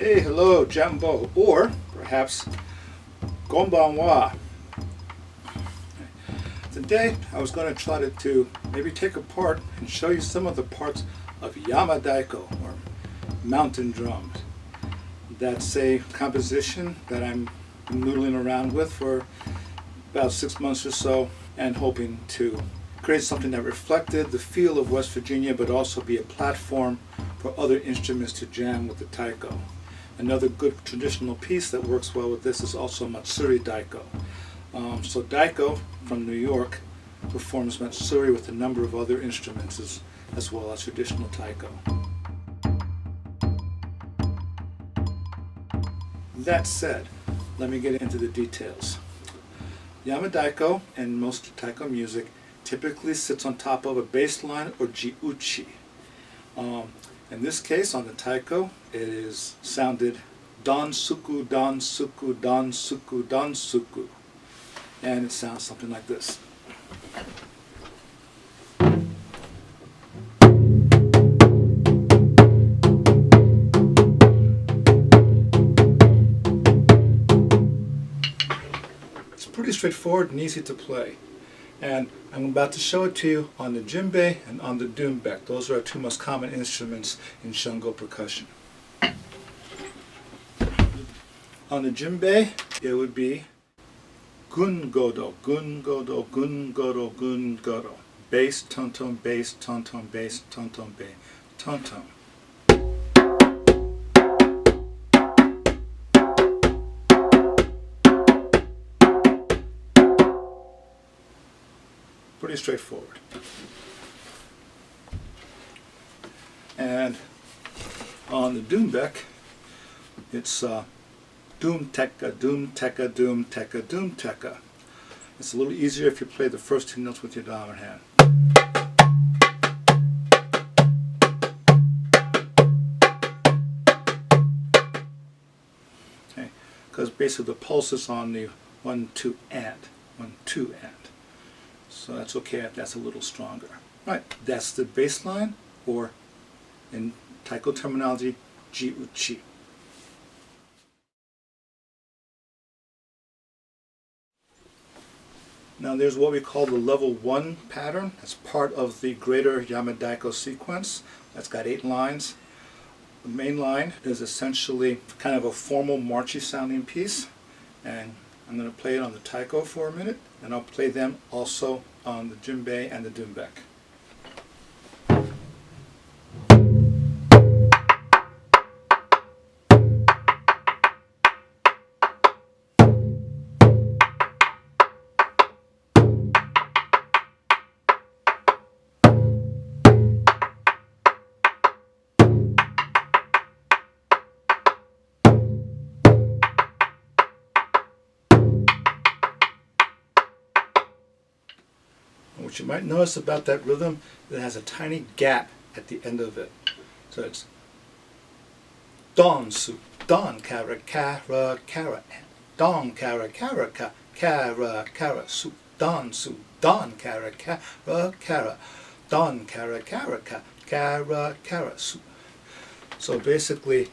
Hey, hello, Jambo, or perhaps Gonbanwa. Today I was going to try to maybe take apart and show you some of the parts of Yama-Taiko, or mountain drums. That's a composition that I'm noodling around with for about 6 months or so, and hoping to create something that reflected the feel of West Virginia, but also be a platform for other instruments to jam with the taiko. Another good traditional piece that works well with this is also Matsuri Daiko. So Daiko from New York performs Matsuri with a number of other instruments as well as traditional taiko. That said, let me get into the details. Yama-Taiko and most taiko music typically sits on top of a bass line or Jiuchi. In this case, on the taiko, it is sounded don suku, don suku, don suku, don suku. And it sounds something like this. It's pretty straightforward and easy to play. And I'm about to show it to you on the djembe and on the doumbek. Those are our two most common instruments in Shangö percussion. On the djembe, it would be gun-godo, gun-godo, gun-godo, gun-godo. Bass, ton-ton, bass, ton-ton, bass, ton-ton, bass, ton-ton. Pretty straightforward. And on the doumbek, it's doom-teka, doom-teka, doom-teka, doom-teka. It's a little easier if you play the first two notes with your dominant hand. Okay, because basically the pulse is on the 1, 2, and 1, 2, and. So that's okay if that's a little stronger. Right, that's the bass line, or in taiko terminology, Jiuchi. Now there's what we call the level 1 pattern. That's part of the greater Yama-Taiko sequence. That's got 8 lines. The main line is essentially kind of a formal marchy sounding piece, and I'm going to play it on the taiko for a minute, and I'll play them also on the djembe and the doumbek. What you might notice about that rhythm, it has a tiny gap at the end of it. So it's don su, don kara kara kara, don kara kara kara kara su, don kara kara kara, don kara kara kara kara su. So basically,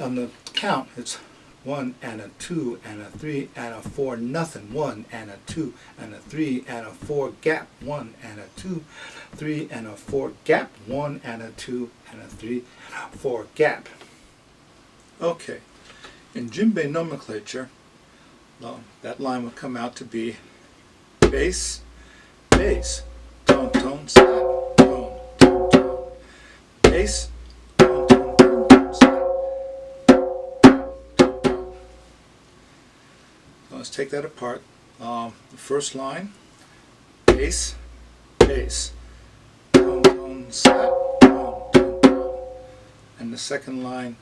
on the count, it's 1 and a 2 and a 3 and a 4, nothing. 1 and a 2 and a 3 and a 4, gap. 1 and a 2, 3 and a 4, gap. 1 and a 2 and a 3 and a 4, gap. Okay, in djembe nomenclature, that line would come out to be bass, bass, tone, tone, slap, tone, tone, tone, bass, tone, tone, tone, tone, slap. Let's take that apart. The first line, bass, bass, tone, tone, slap, tone, tone, tone. And the second line,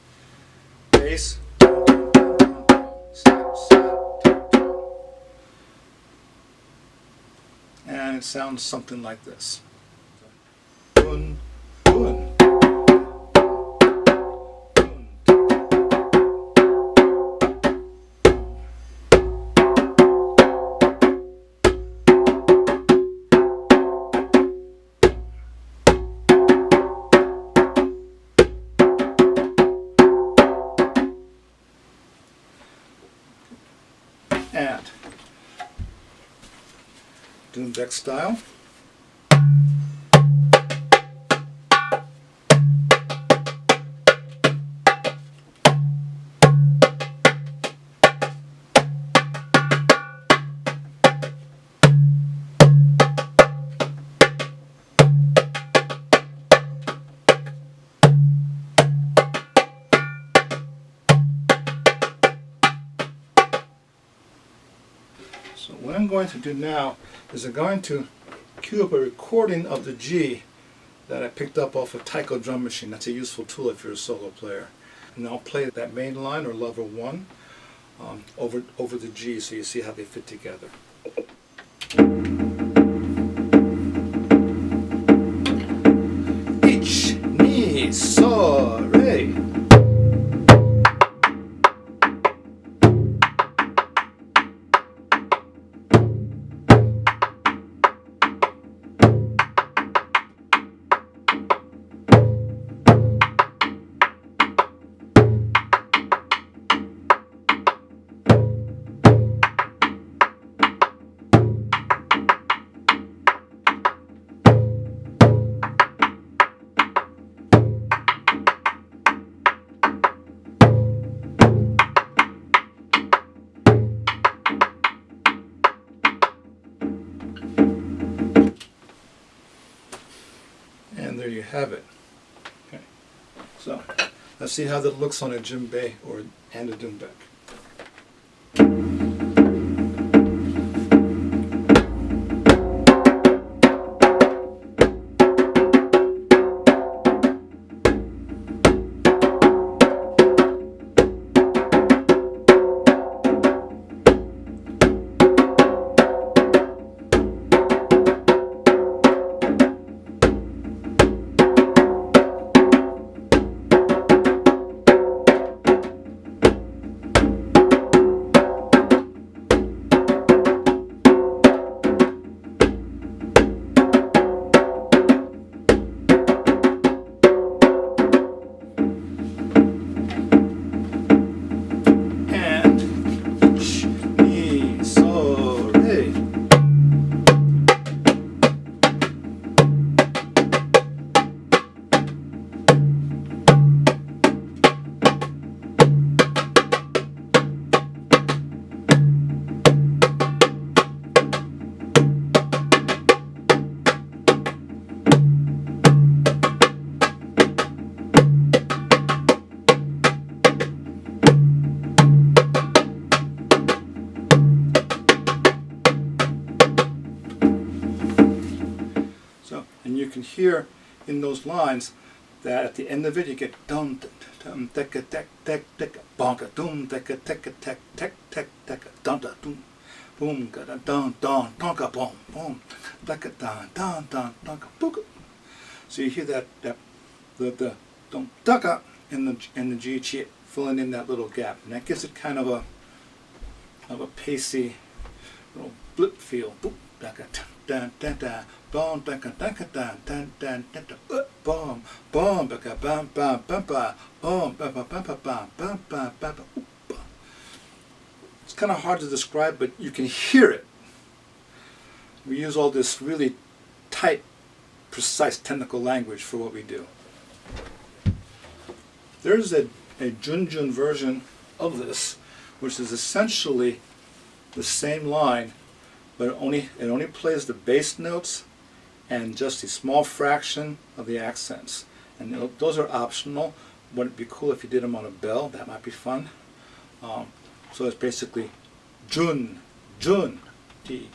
bass, tone, tone, tone, tone, tone, slap, slap, tone, tone. And it sounds something like this. Gun, gun. and Doombeck style. So what I'm going to do now is I'm going to cue up a recording of the G that I picked up off a Taiko drum machine. That's a useful tool if you're a solo player. And I'll play that main line or lever 1 over the G so you see how they fit together. Ich, ni, so, re. And there you have it. Okay. So let's see how that looks on a djembe and a doombeck. And you can hear in those lines that at the end of it you get dum dum teka tek tek tek bonka dum teka teka tek tek tek tek dum da dum boom ga dum dum tonka boom boom teka dum dum dum tonka boom. So you hear that the dum taka in the Jiuchi filling in that little gap, and that gives it kind of a pacey little blip feel. Boom taka dun dun dun. Boom, baka, baka, dun, dun, dun, dun, dun, boom, boom, baka, bam, bam, bam, bam, boom, bam, bam, bam, bam, bam, bam, bam, bam. It's kind of hard to describe, but you can hear it. We use all this really tight, precise technical language for what we do. There's a Junjun version of this, which is essentially the same line, but it only plays the bass notes and just a small fraction of the accents. And those are optional. Wouldn't it be cool if you did them on a bell? That might be fun. So it's basically Jun, Jun, T,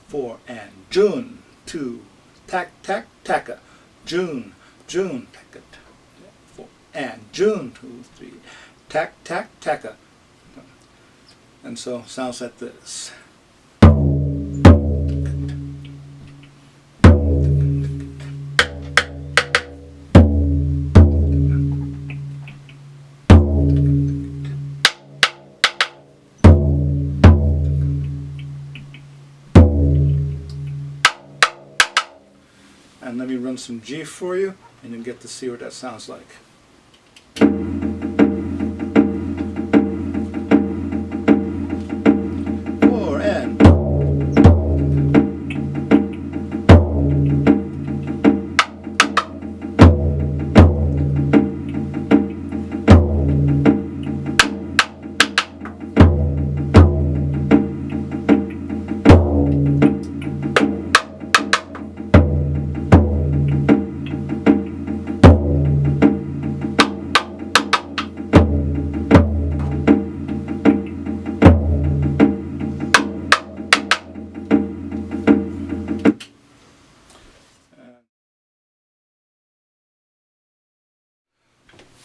4, and Jun, 2, tak, tak, taka, Jun, Jun, taka, 4, and Jun, 2, 3, tak, tak, taka. And so it sounds like this. And let me run some G for you, and you'll get to see what that sounds like.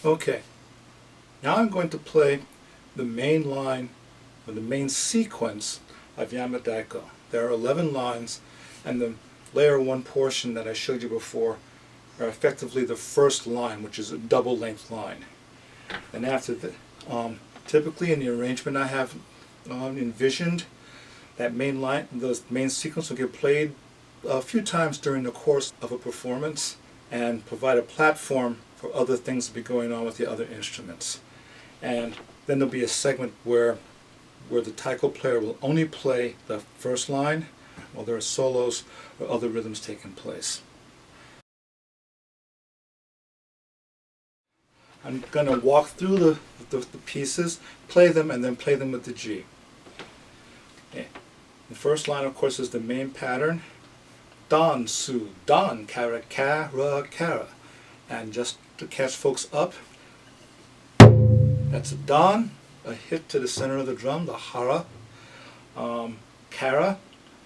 Okay, now I'm going to play the main line, or the main sequence of Yama-Taiko. There are 11 lines, and the layer 1 portion that I showed you before are effectively the first line, which is a double length line. And after that, typically in the arrangement I have envisioned, that main line, the main sequence will get played a few times during the course of a performance and provide a platform for other things to be going on with the other instruments. And then there'll be a segment where the taiko player will only play the first line while there are solos or other rhythms taking place. I'm going to walk through the pieces, play them, and then play them with the G. Okay. The first line, of course, is the main pattern. Don, su, don, kara, kara, kara. And just to catch folks up, that's a don, a hit to the center of the drum, the hara. Kara,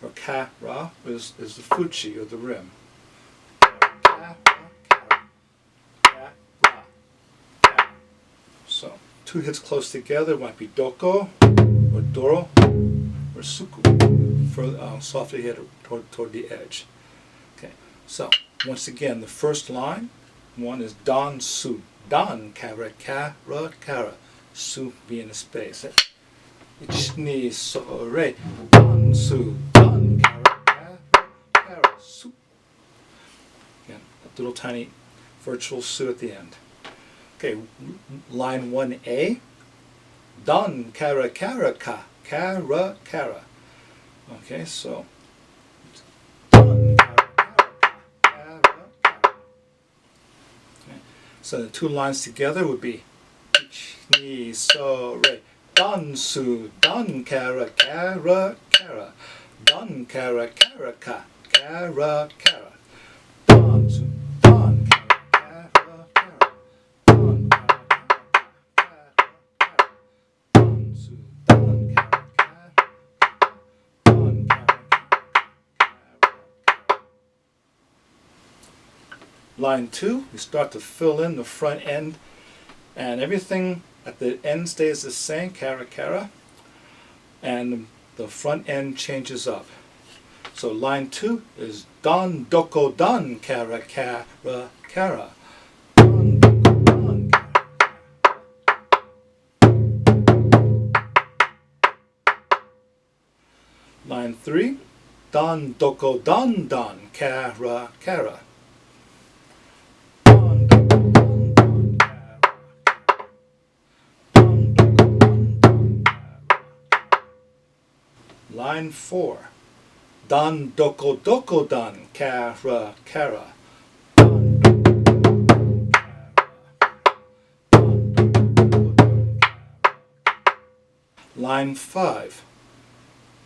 or kara, is the fuchi, or the rim. Kara, kara, kara, kara. So, two hits close together might be doko, or doro, or suku, for softly hit toward the edge. Okay, so once again, the first line, one is don, su, don, kara, kara, kara, su being a space. Ich, ni, so, re, don, su, don, kara, kara, kara, su. Again, a little tiny virtual su at the end. Okay, line 1A, don, kara, kara, ka, kara, kara. Okay, so don, kara, kara, kara. Okay. So the two lines together would be ich, ni, so, re, don, su, don, kara, kara, kara, don, kara, kara, ka, kara, kara, don, su, don, kara, kara, kara, don, kara, kara, kara, don, su, don, kara, kara, don, kara, kara. Line 2, we start to fill in the front end, and everything at the end stays the same, kara, kara, and the front end changes up. So line 2 is don, doko, don, kara, kara, kara. Don, doko, don, kara. Line 3, don, doko, don, don, kara, kara. Line 4, don, doko, doko, don, kara, kara. Don, doko, don, kara. Don, doko, don, kara. Line 5,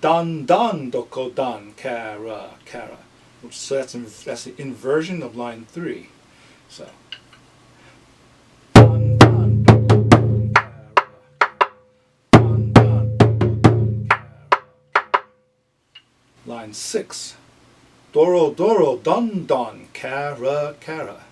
don, don, doko, don, kara, kara. So that's the inversion of line 3. So. Line 6, doro, doro, don, don, kara, kara.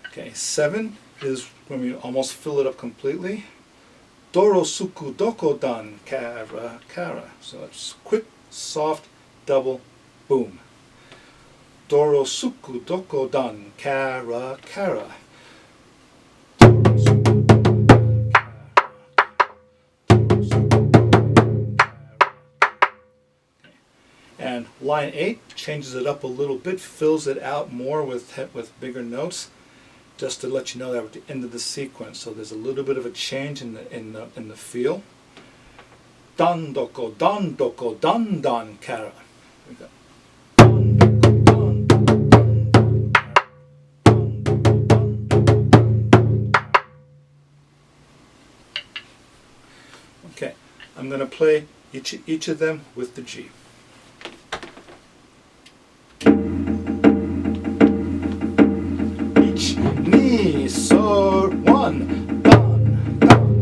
Okay, 7 is when we almost fill it up completely. Doro, suku, doko, don, kara, kara. So it's quick, soft, double, boom. Doro, suku, doko, don, kara, kara. And line 8 changes it up a little bit, fills it out more with bigger notes, just to let you know that we're at the end of the sequence. So there's a little bit of a change in the feel. Don, doko, don, doko, don, don, kara. We go. Don, doko, don, doko, don, don, kara. Don, doko, don, doko, don, don, kara. Okay, I'm going to play each of them with the G. Ich, ni, so, 1, don, don, don,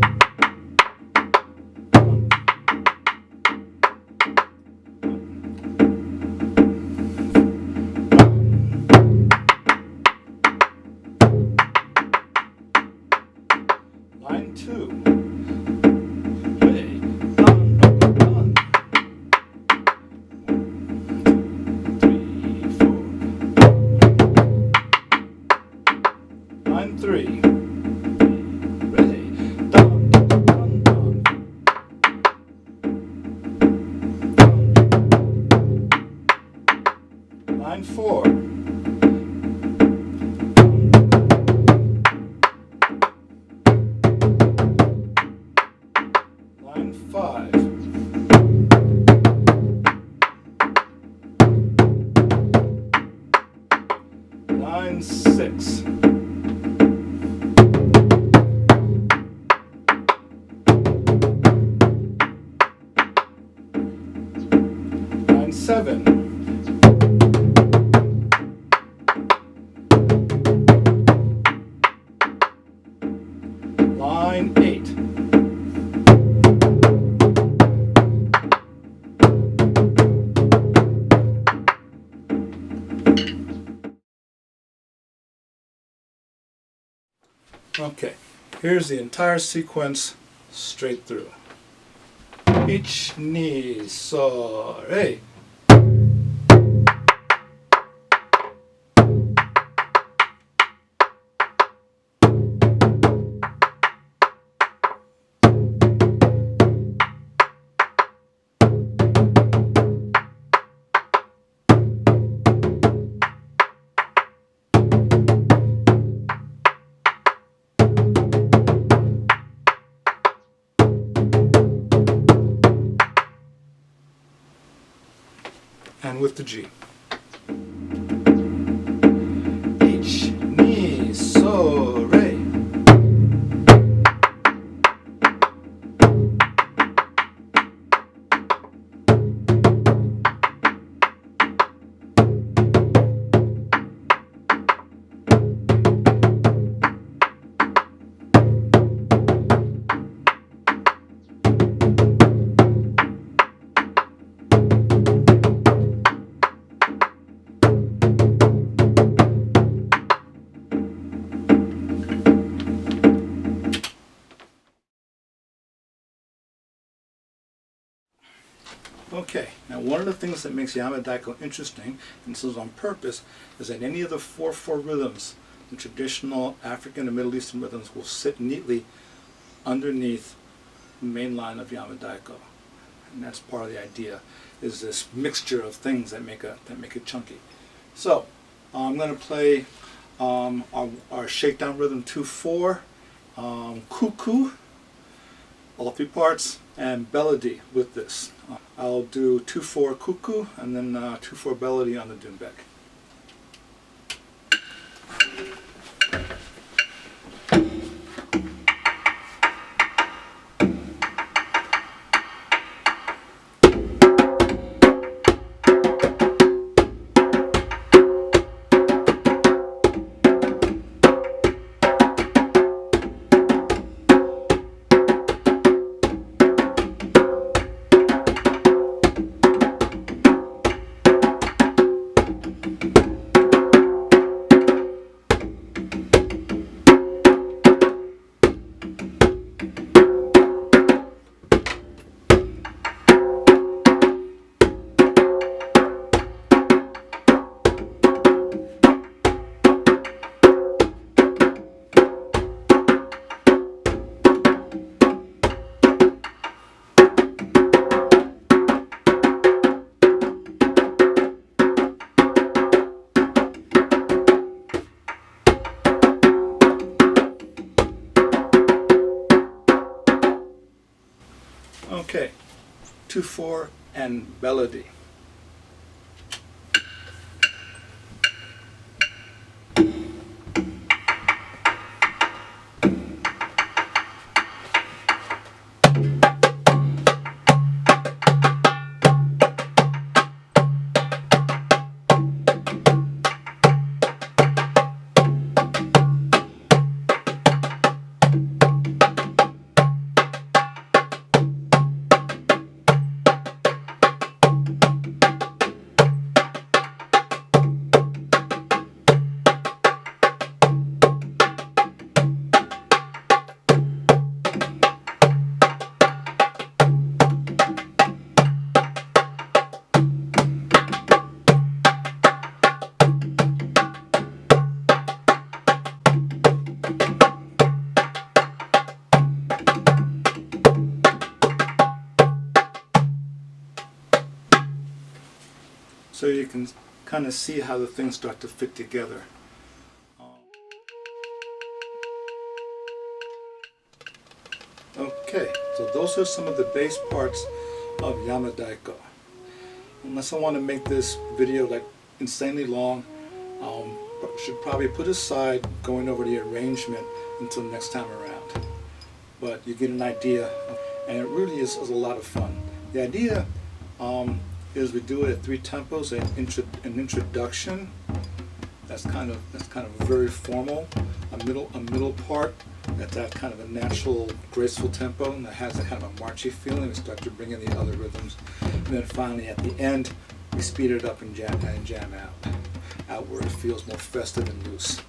3. Ready. Dun, dun, dun, dun. Line 4. Line 5. Line 6. Line 7. Line 8. Okay, here's the entire sequence straight through. Ich, ni, so, re. And with the G. Ich, ni, so, re. Okay, now one of the things that makes Yama-Taiko interesting, and this is on purpose, is that any of the 4/4 rhythms, the traditional African and Middle Eastern rhythms, will sit neatly underneath the main line of Yama-Taiko. And that's part of the idea, is this mixture of things that make it chunky. So, I'm going to play our shakedown rhythm 2/4, cuckoo, all 3 parts, and bellady with this. I'll do 2/4 cuckoo and then 2/4 bellady on the doumbek. Okay, 2/4 and bellady. can kind of see how the things start to fit together. Okay, so those are some of the bass parts of Yama-Taiko. Unless I want to make this video like insanely long, should probably put aside going over the arrangement until next time around. But you get an idea, and it really is a lot of fun. The idea is we do it at 3 tempos, an introduction. That's kind of very formal. A middle part that's at kind of a natural, graceful tempo, and that has a kind of a marchy feeling. We start to bring in the other rhythms, and then finally at the end we speed it up and jam out where it feels more festive and loose,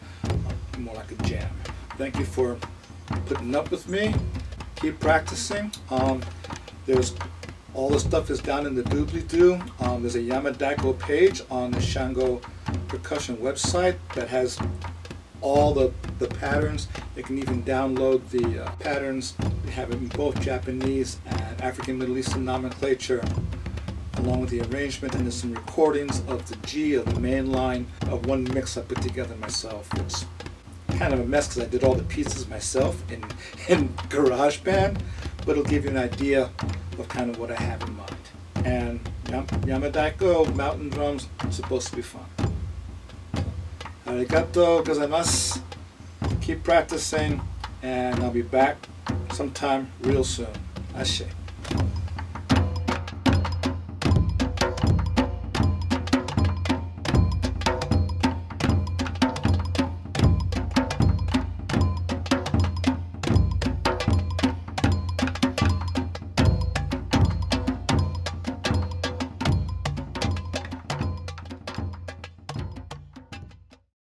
more like a jam. Thank you for putting up with me. Keep practicing. There's all the stuff is down in the doobly-doo. There's a Yama-Taiko page on the Shangö Percussion website that has all the patterns. You can even download the patterns. We have it in both Japanese and African Middle Eastern nomenclature, along with the arrangement, and there's some recordings of the G of the main line of one mix I put together myself. It's kind of a mess because I did all the pieces myself in GarageBand, but it'll give you an idea of kind of what I have in mind. And Yama-Taiko mountain drums are supposed to be fun. Arigato, gozaimasu. Keep practicing, and I'll be back sometime real soon. Ashé.